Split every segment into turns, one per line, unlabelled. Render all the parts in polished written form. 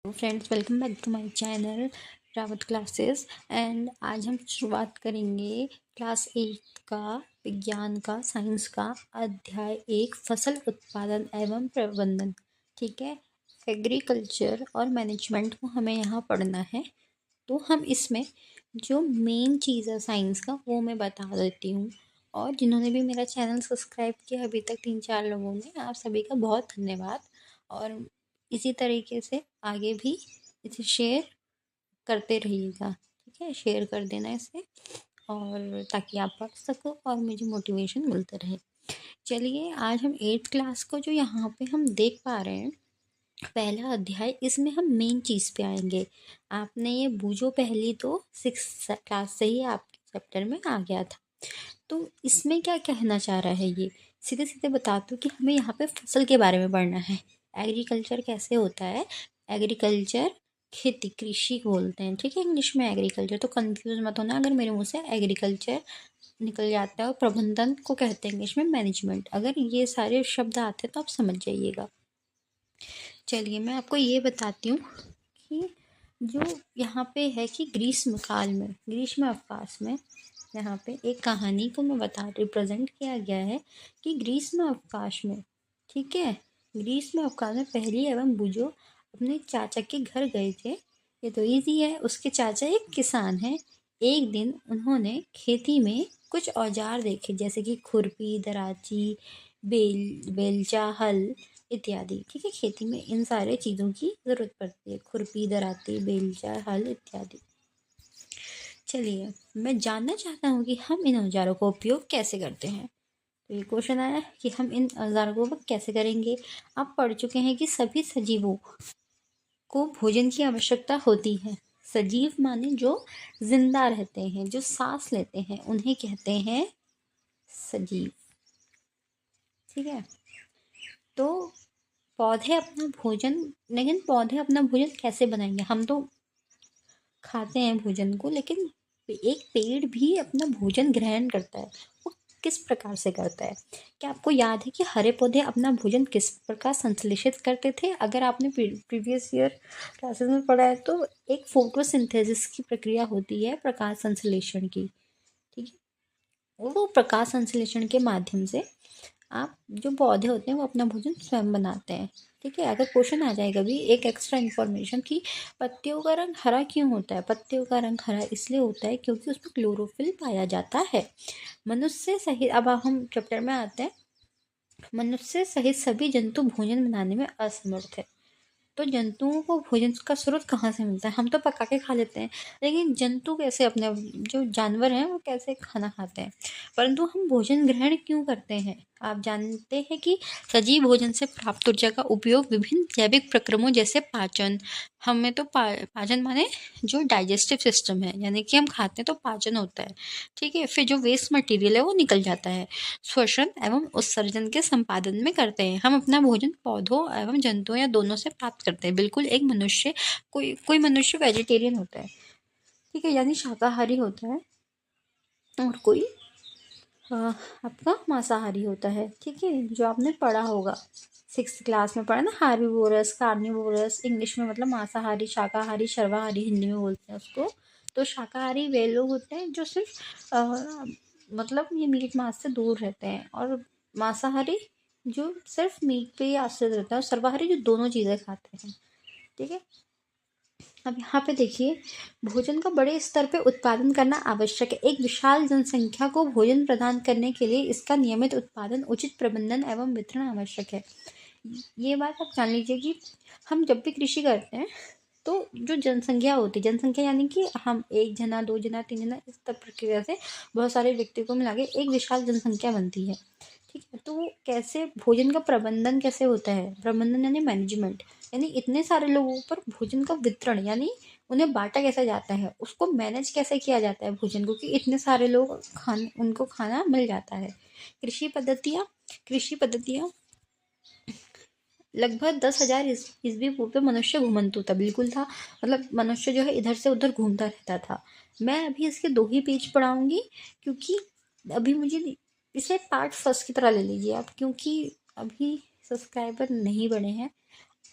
Friends, welcome back to my channel Rawat classes. And आज हम शुरुआत करेंगे क्लास 8 का विज्ञान का साइंस का अध्याय 1 फसल उत्पादन एवं प्रबंधन। ठीक है, एग्रीकल्चर और मैनेजमेंट को हमें यहाँ पढ़ना है। तो हम इसमें जो मेन चीज़ है साइंस का वो मैं बता देती हूँ। और जिन्होंने भी मेरा चैनल सब्सक्राइब किया अभी तक 3-4 लोगों ने, आप सभी का बहुत धन्यवाद। और इसी तरीके से आगे भी इसे शेयर करते रहिएगा। ठीक है, शेयर कर देना इसे, और ताकि आप पढ़ सको और मुझे मोटिवेशन मिलता रहे। चलिए, आज हम 8th क्लास को जो यहाँ पे हम देख पा रहे हैं पहला अध्याय, इसमें हम मेन चीज़ पे आएंगे। आपने ये बूझो पहली तो 6th क्लास से ही आपके चैप्टर में आ गया था। तो इसमें क्या कहना चाह रहा है, ये सीधे सीधे बता दूँ कि हमें यहाँ पे फसल के बारे में पढ़ना है। एग्रीकल्चर कैसे होता है, एग्रीकल्चर खेती, कृषि बोलते हैं। ठीक है, इंग्लिश में एग्रीकल्चर, तो कंफ्यूज मत होना अगर मेरे मुंह से एग्रीकल्चर निकल जाता है। और प्रबंधन को कहते हैं इंग्लिश में मैनेजमेंट। अगर ये सारे शब्द आते हैं तो आप समझ जाइएगा। चलिए, मैं आपको ये बताती हूँ कि जो यहाँ पे है कि ग्रीष्म काल में, ग्रीष्म अवकाश में, यहाँ पे एक कहानी को मैं रिप्रेजेंट किया गया है कि ग्रीष्म अवकाश में, ठीक है, ग्रीष्म अवकाश में पहली एवं बूझो अपने चाचा के घर गए थे। ये तो इजी है, उसके चाचा एक किसान हैं। एक दिन उन्होंने खेती में कुछ औजार देखे, जैसे कि खुरपी, दराची, बेलचा, हल इत्यादि। ठीक है, खेती में इन सारे चीज़ों की ज़रूरत पड़ती है, खुरपी, दराती, बेलचा, हल इत्यादि। चलिए, मैं जानना चाहता हूँ कि हम इन औजारों का उपयोग कैसे करते हैं। तो ये क्वेश्चन आया कि हम इन औजारों को कैसे करेंगे। आप पढ़ चुके हैं कि सभी सजीवों को भोजन की आवश्यकता होती है। सजीव माने जो जिंदा रहते हैं, जो सांस लेते हैं, उन्हें कहते हैं सजीव। ठीक है, तो पौधे अपना भोजन, लेकिन पौधे अपना भोजन कैसे बनाएंगे। हम तो खाते हैं भोजन को, लेकिन एक पेड़ भी अपना भोजन ग्रहण करता है। वो किस प्रकार से करता है, क्या आपको याद है कि हरे पौधे अपना भोजन किस प्रकार संश्लेषित करते थे। अगर आपने प्रीवियस ईयर क्लासेस में पढ़ा है तो एक फोटोसिंथेसिस की प्रक्रिया होती है प्रकाश संश्लेषण की। ठीक है, वो प्रकाश संश्लेषण के माध्यम से आप जो पौधे होते हैं वो अपना भोजन स्वयं बनाते हैं। ठीक है, अगर क्वेश्चन आ जाए कभी एक एक्स्ट्रा इन्फॉर्मेशन कि पत्तियों का रंग हरा क्यों होता है। पत्तियों का रंग हरा इसलिए होता है क्योंकि उसमें क्लोरोफिल पाया जाता है। मनुष्य सहित, अब हम चैप्टर में आते हैं, मनुष्य सहित सभी जंतु भोजन बनाने में असमर्थ है। तो जंतुओं को भोजन का स्रोत कहाँ से मिलता है। हम तो पका के खा लेते हैं, लेकिन जंतु कैसे, अपने जो जानवर हैं वो कैसे खाना खाते हैं। परंतु हम भोजन ग्रहण क्यों करते हैं। आप जानते हैं कि सजीव भोजन से प्राप्त ऊर्जा का उपयोग विभिन्न जैविक प्रक्रमों जैसे पाचन, हमें तो पाचन माने जो डाइजेस्टिव सिस्टम है, यानी कि हम खाते हैं तो पाचन होता है। ठीक है, फिर जो वेस्ट मटेरियल है वो निकल जाता है, श्वसन एवं उत्सर्जन के संपादन में करते हैं। हम अपना भोजन पौधों एवं जंतुओं या दोनों से प्राप्त करते हैं। बिल्कुल एक मनुष्य, कोई मनुष्य वेजिटेरियन होता है, ठीक है, यानी शाकाहारी होता है, और कोई आपका मांसाहारी होता है। ठीक है, जो आपने पढ़ा होगा 6th क्लास में पढ़ा ना, हार्बीवोरस, कार्निवोरस, इंग्लिश में मतलब मांसाहारी, शाकाहारी, सर्वाहारी हिंदी में बोलते हैं उसको। तो शाकाहारी वे लोग होते हैं जो सिर्फ मतलब ये मीट मांस से दूर रहते हैं, और मांसाहारी जो सिर्फ मीट पे ही आश्रित रहता है, और सर्वाहारी जो दोनों चीज़ें खाते हैं। ठीक है, अब यहाँ पे देखिए, भोजन का बड़े स्तर पे उत्पादन करना आवश्यक है। एक विशाल जनसंख्या को भोजन प्रदान करने के लिए इसका नियमित उत्पादन, उचित प्रबंधन एवं वितरण आवश्यक है। ये बात आप जान लीजिए कि हम जब भी कृषि करते हैं तो जो जनसंख्या होती है, जनसंख्या यानी कि हम 1 जना, 2 जना, 3 जना, इस तरह प्रक्रिया से बहुत सारे व्यक्ति को मिला के एक विशाल जनसंख्या बनती है। ठीक है, तो कैसे भोजन का प्रबंधन कैसे होता है, प्रबंधन यानी मैनेजमेंट, यानी इतने सारे लोगों पर भोजन का वितरण, यानी उन्हें बांटा कैसे जाता है, उसको मैनेज कैसे किया जाता है भोजन को, कि इतने सारे लोग उनको खाना मिल जाता है। कृषि पद्धतियाँ लगभग 10,000 ईस्वी पूर्व में मनुष्य घुमंतु था, बिल्कुल था, मतलब मनुष्य जो है इधर से उधर घूमता रहता था। मैं अभी इसके 2 ही पेज पढ़ाऊंगी, क्योंकि अभी मुझे इसे पार्ट फर्स्ट की तरह ले लीजिए आप, क्योंकि अभी सब्सक्राइबर नहीं बढ़े हैं।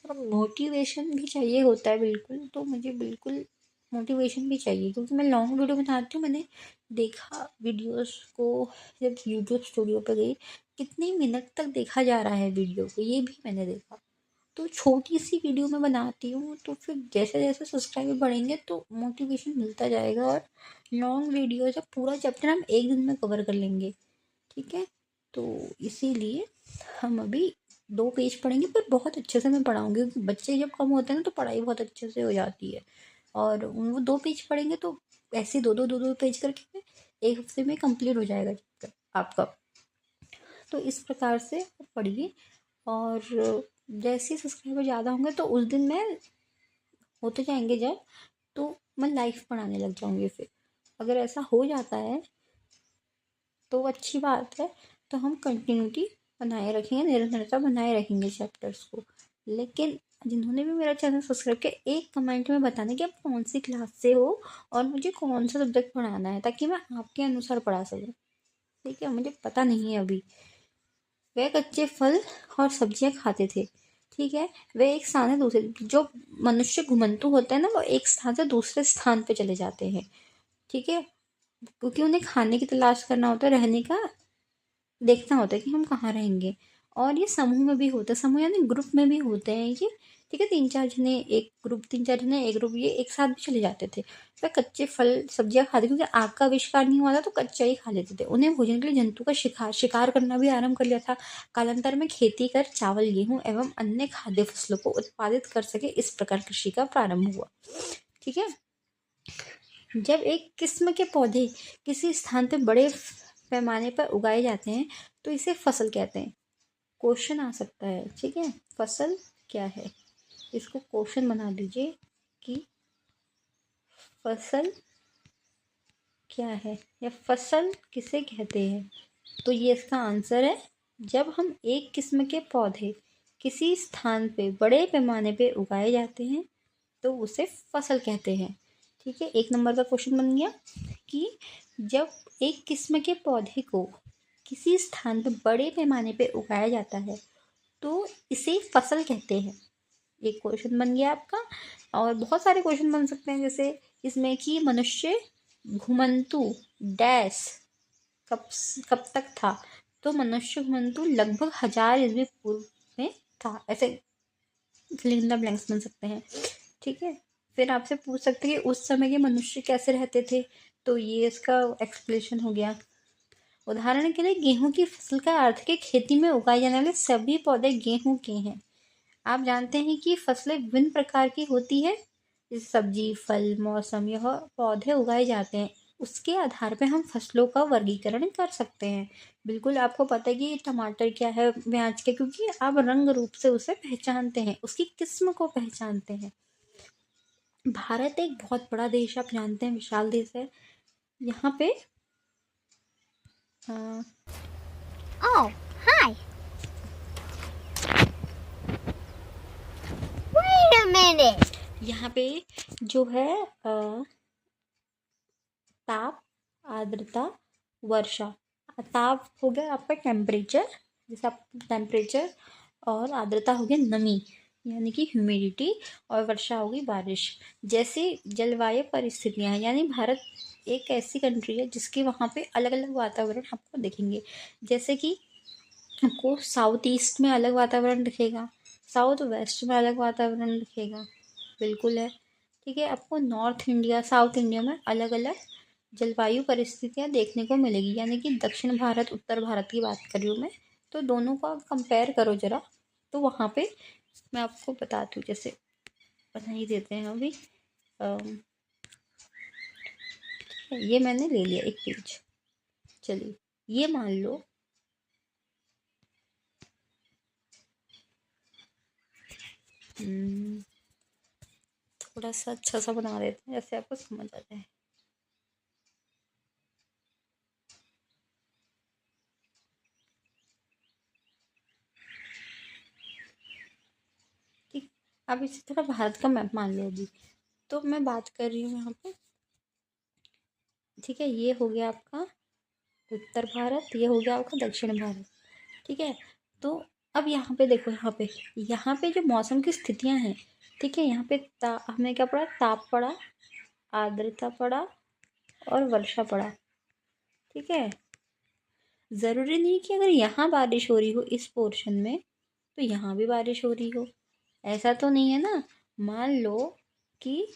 और मोटिवेशन भी चाहिए होता है बिल्कुल, तो मुझे बिल्कुल मोटिवेशन भी चाहिए क्योंकि मैं लॉन्ग वीडियो बनाती हूँ। मैंने देखा वीडियोस को, जब यूट्यूब स्टूडियो पे गई कितनी मिनट तक देखा जा रहा है वीडियो को, ये भी मैंने देखा। तो छोटी सी वीडियो में बनाती हूँ तो फिर जैसे जैसे सब्सक्राइबर बढ़ेंगे तो मोटिवेशन मिलता जाएगा। और लॉन्ग वीडियो जब पूरा चैप्टर हम एक दिन में कवर कर लेंगे, ठीक है। तो इसीलिए हम अभी 2 पेज पढ़ेंगे, पर बहुत अच्छे से मैं पढ़ाऊंगी क्योंकि बच्चे जब कम होते हैं ना तो पढ़ाई बहुत अच्छे से हो जाती है। और वो 2 पेज पढ़ेंगे तो ऐसे दो पेज करके एक हफ्ते में कंप्लीट हो जाएगा चैप्टर आपका। तो इस प्रकार से आप पढ़िए। और जैसे ही सब्सक्राइबर ज़्यादा होंगे तो उस दिन मैं होते जाएंगे जब, तो मैं लाइव पढ़ाने लग जाऊंगी। फिर अगर ऐसा हो जाता है तो अच्छी बात है, तो हम कंटिन्यूटी बनाए रखेंगे, निरंतरता बनाए रखेंगे चैप्टर्स को। लेकिन जिन्होंने भी मेरा चैनल सब्सक्राइब किया, एक कमेंट में बताना कि आप कौन सी क्लास से हो और मुझे कौन सा सब्जेक्ट पढ़ाना है, ताकि मैं आपके अनुसार पढ़ा सकूँ। ठीक है, मुझे पता नहीं है अभी। वे कच्चे फल और सब्जियां खाते थे, ठीक है। वे एक स्थान से दूसरे, जो मनुष्य घुमंतु होते हैं ना, वो एक स्थान से दूसरे स्थान पे चले जाते हैं, ठीक है। क्योंकि उन्हें खाने की तलाश करना होता है, रहने का देखना होता है कि हम कहाँ रहेंगे। और ये समूह में भी होता है, समूह यानी ग्रुप में भी होते हैं ये, ठीक है। 3-4 जने एक ग्रुप, 3-4 जने एक ग्रुप, ये एक साथ भी चले जाते थे। वह कच्चे फल सब्जियां खाते, क्योंकि आग का आविष्कार नहीं हुआ था तो कच्चा ही खा लेते थे। उन्हें भोजन के लिए जंतु का शिकार करना भी आरंभ कर लिया था। कालांतर में खेती कर चावल, गेहूं एवं अन्य खाद्य फसलों को उत्पादित कर सके, इस प्रकार कृषि का प्रारंभ हुआ, ठीक है। जब एक किस्म के पौधे किसी स्थान पर बड़े पैमाने पर उगाए जाते हैं तो इसे फसल कहते हैं। क्वेश्चन आ सकता है, ठीक है, फसल क्या है, इसको क्वेश्चन बना दीजिए कि फसल क्या है या फसल किसे कहते हैं। तो ये इसका आंसर है, जब हम एक किस्म के पौधे किसी स्थान पे बड़े पैमाने पे उगाए जाते हैं तो उसे फसल कहते हैं, ठीक है। 1 नंबर का क्वेश्चन बन गया कि जब एक किस्म के पौधे को किसी स्थान पे बड़े पैमाने पे उगाया जाता है तो इसे फसल कहते हैं। एक क्वेश्चन बन गया आपका। और बहुत सारे क्वेश्चन बन सकते हैं, जैसे इसमें कि मनुष्य घुमंतु डैश कब कब तक था। तो मनुष्य घुमंतु लगभग 1000 ईस्वी पूर्व में था। ऐसे फिल इन द ब्लैंक्स बन सकते हैं, ठीक है। फिर आपसे पूछ सकते हैं कि उस समय के मनुष्य कैसे रहते थे, तो ये इसका एक्सप्लेनेशन हो गया। उदाहरण के लिए गेहूं की फसल का अर्थ है कि खेती में उगाए जाने वाले सभी पौधे गेहूं के हैं। आप जानते हैं कि फसलें विभिन्न प्रकार की होती है, जैसे सब्जी, फल, मौसम, यह पौधे उगाए जाते हैं। उसके आधार पे हम फसलों का वर्गीकरण कर सकते हैं। बिल्कुल आपको पता है कि टमाटर क्या है, प्याज क्या, क्योंकि आप रंग रूप से उसे पहचानते हैं, उसकी किस्म को पहचानते हैं। भारत एक बहुत बड़ा देश, आप जानते हैं, विशाल देश है। यहाँ पे
Oh, hi. Wait a minute.
यहाँ पे जो है ताप, आर्द्रता, वर्षा। ताप हो गया आपका टेम्परेचर, जैसे आप टेम्परेचर, और आर्द्रता हो गया नमी यानी कि ह्यूमिडिटी, और वर्षा होगी बारिश। जैसे जलवायु परिस्थितियाँ हैं, यानी भारत एक ऐसी कंट्री है जिसके वहाँ पे अलग अलग वातावरण आपको दिखेंगे। जैसे कि आपको साउथ ईस्ट में अलग वातावरण दिखेगा, साउथ वेस्ट में अलग वातावरण दिखेगा, बिल्कुल है, ठीक है। आपको नॉर्थ इंडिया, साउथ इंडिया में अलग अलग जलवायु परिस्थितियाँ देखने को मिलेगी, यानी कि दक्षिण भारत, उत्तर भारत की बात कर रही हूँ मैं। तो दोनों को आप कंपेयर करो ज़रा, तो वहाँ पे मैं आपको बताती हूँ। जैसे बता ही देते हैं अभी। ये मैंने ले लिया एक पेज। चलिए, ये मान लो थोड़ा सा अच्छा सा बना देते हैं जैसे आपको समझ आ जाए। ठीक, अब इसे थोड़ा भारत का मैप मान लो अभी। तो मैं बात कर रही हूँ यहाँ पे, ठीक है। ये हो गया आपका उत्तर भारत, ये हो गया आपका दक्षिण भारत, ठीक है। तो अब यहाँ पे देखो, यहाँ पे जो मौसम की स्थितियाँ हैं, ठीक है, यहाँ पे हमने क्या पढ़ा, ताप पढ़ा, आर्द्रता पढ़ा और वर्षा पढ़ा। ठीक है, ज़रूरी नहीं कि अगर यहाँ बारिश हो रही हो इस पोर्शन में तो यहाँ भी बारिश हो रही हो, ऐसा तो नहीं है ना। मान लो कि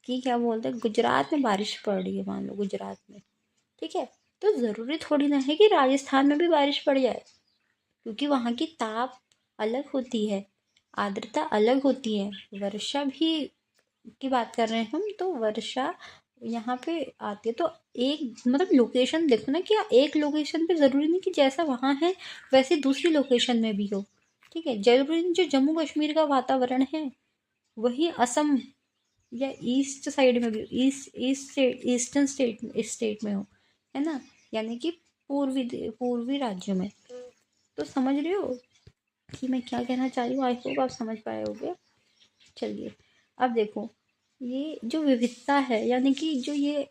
क्या बोलते हैं, गुजरात में बारिश पड़ रही है, मान लो गुजरात में, ठीक है, तो ज़रूरी थोड़ी ना है कि राजस्थान में भी बारिश पड़ जाए, क्योंकि वहाँ की ताप अलग होती है, आर्द्रता अलग होती है। वर्षा भी की बात कर रहे हैं हम, तो वर्षा यहाँ पे आती है, तो एक मतलब लोकेशन देखो ना, कि एक लोकेशन पे ज़रूरी नहीं कि जैसा वहाँ है वैसे दूसरी लोकेशन में भी हो। ठीक है, जरूरी नहीं जो जम्मू कश्मीर का वातावरण है वही असम या ईस्ट साइड में भी, ईस्टर्न स्टेट में हो, है ना, यानी कि पूर्वी राज्यों में। तो समझ रहे हो कि मैं क्या कहना चाह रही हूँ, आई होप आप समझ पाए होगे। चलिए, अब देखो, ये जो विविधता है, यानी कि जो ये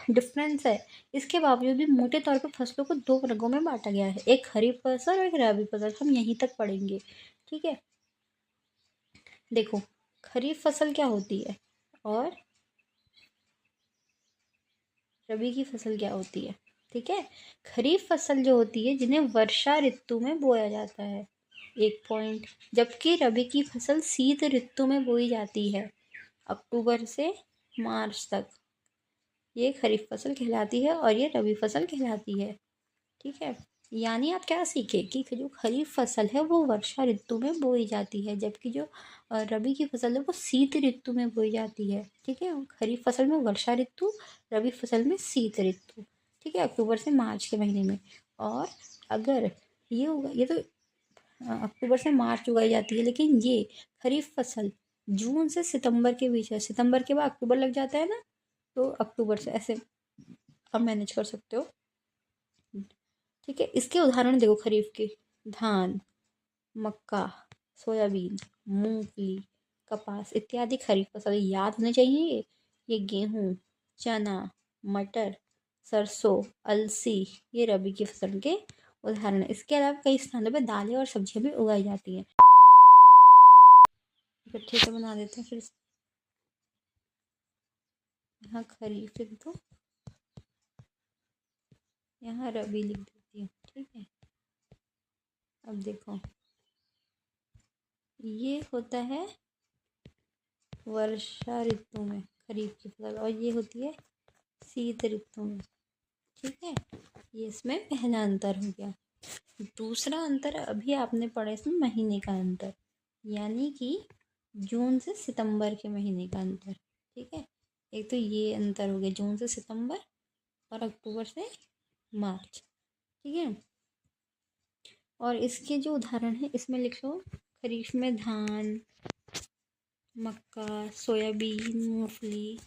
डिफरेंस है, इसके बावजूद भी मोटे तौर पर फसलों को दो वर्गों में बांटा गया है, एक खरीफ फसल और एक रबी फसल। हम यहीं तक पढ़ेंगे। ठीक है, देखो, खरीफ फसल क्या होती है और रबी की फसल क्या होती है। ठीक है, खरीफ फसल जो होती है जिन्हें वर्षा ऋतु में बोया जाता है, एक पॉइंट, जबकि रबी की फसल शीत ऋतु में बोई जाती है, अक्टूबर से मार्च तक। ये खरीफ फसल कहलाती है और ये रबी फसल कहलाती है। ठीक है, यानी आप क्या सीखे कि जो खरीफ फसल है वो वर्षा ऋतु में बोई जाती है, जबकि जो रबी की फसल है वो शीत ऋतु में बोई जाती है। ठीक है, खरीफ फसल में वर्षा ऋतु, रबी फसल में शीत ऋतु। ठीक है, अक्टूबर से मार्च के महीने में। और अगर ये तो अक्टूबर से मार्च उगाई जाती है, लेकिन ये खरीफ फसल जून से सितंबर के बीच है, सितंबर के बाद अक्टूबर लग जाता है ना, तो अक्टूबर से ऐसे आप मैनेज कर सकते हो। ठीक है, इसके उदाहरण देखो खरीफ के, धान, मक्का, सोयाबीन, मूंगफली, कपास इत्यादि खरीफ फसल याद होने चाहिए। ये गेहूं, चना, मटर, सरसों, अलसी, ये रबी की फसल के उदाहरण है। इसके अलावा कई स्थानों पर दालें और सब्जियां भी उगाई जाती हैं। ठीक है, बना देते हैं फिर यहाँ खरीफ लिख दो, यहाँ रबी लिख देती हूँ। ठीक है, अब देखो, ये होता है वर्षा ऋतु में खरीफ की फसल, और ये होती है शीत ऋतु में। ठीक है, ये इसमें पहला अंतर हो गया। दूसरा अंतर अभी आपने पढ़ा इसमें महीने का अंतर, यानी कि जून से सितंबर के महीने का अंतर। ठीक है, एक तो ये अंतर हो गया जून से सितंबर और अक्टूबर से मार्च। ठीक है, और इसके जो उदाहरण है इसमें लिख लो, खरीफ में धान, मक्का, सोयाबीन, मूंगफली,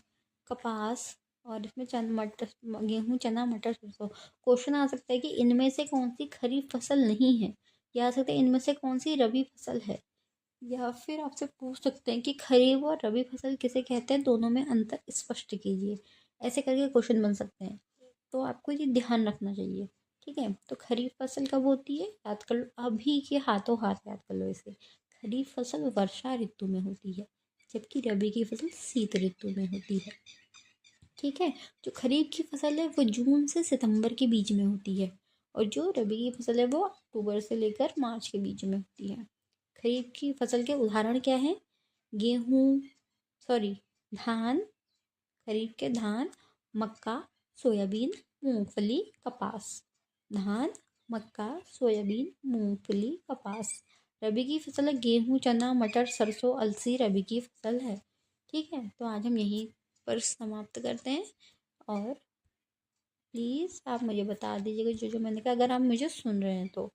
कपास, और इसमें मटर, गेहूँ, चना, मटर, सरसों। क्वेश्चन आ सकता है कि इनमें से कौन सी खरीफ फसल नहीं है, या आ सकता है इनमें से कौन सी रबी फसल है, या फिर आपसे पूछ सकते हैं कि खरीफ और रबी फसल किसे कहते हैं, दोनों में अंतर स्पष्ट कीजिए। ऐसे करके क्वेश्चन बन सकते हैं, तो आपको ये ध्यान रखना चाहिए। ठीक है, तो खरीफ फसल कब होती है, याद कर लो, अभी के हाथों हाथ याद कर लो इसे। खरीफ फसल वर्षा ऋतु में होती है, जबकि रबी की फसल शीत ऋतु में होती है। ठीक है, जो खरीफ की फसल है वो जून से सितंबर के बीच में होती है, और जो रबी की फसल है वो अक्टूबर से लेकर मार्च के बीच में होती है। खरीफ की फसल के उदाहरण क्या हैं, गेहूँ, सॉरी, धान, खरीफ के धान, मक्का, सोयाबीन, मूंगफली, कपास। धान, मक्का, सोयाबीन, मूंगफली, कपास। रबी की फसल है गेहूँ, चना, मटर, सरसों, अलसी रबी की फसल है। ठीक है, तो आज हम यहीं पर समाप्त करते हैं, और प्लीज़ आप मुझे बता दीजिएगा जो जो मैंने कहा, अगर आप मुझे सुन रहे हैं तो।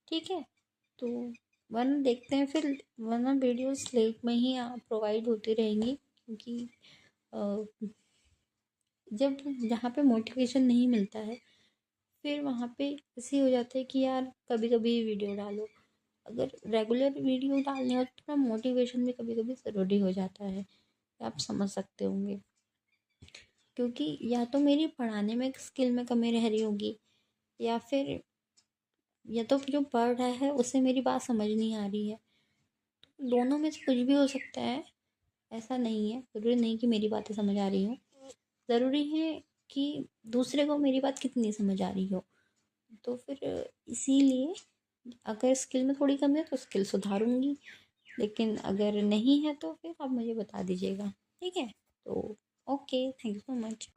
ठीक है, तो वरना देखते हैं फिर, वरना वीडियोस लेट में ही प्रोवाइड होती रहेंगी, क्योंकि जब जहाँ पे मोटिवेशन नहीं मिलता है फिर वहाँ पे ऐसे हो जाता है कि यार कभी कभी वीडियो डालो। अगर रेगुलर वीडियो डालनी हो तो थोड़ा मोटिवेशन भी कभी कभी ज़रूरी हो जाता है, आप समझ सकते होंगे, क्योंकि या तो मेरी पढ़ाने में स्किल में कमी रह रही होगी, या फिर या तो जो पढ़ रहा है उसे मेरी बात समझ नहीं आ रही है। दोनों में से कुछ भी हो सकता है, ऐसा नहीं है, ज़रूरी नहीं कि मेरी बातें समझ आ रही हों। ज़रूरी है कि दूसरे को मेरी बात कितनी समझ आ रही हो। तो फिर इसीलिए अगर स्किल में थोड़ी कमी है तो स्किल सुधारूँगी, लेकिन अगर नहीं है तो फिर आप मुझे बता दीजिएगा, ठीक है? तो okay, thank you so much.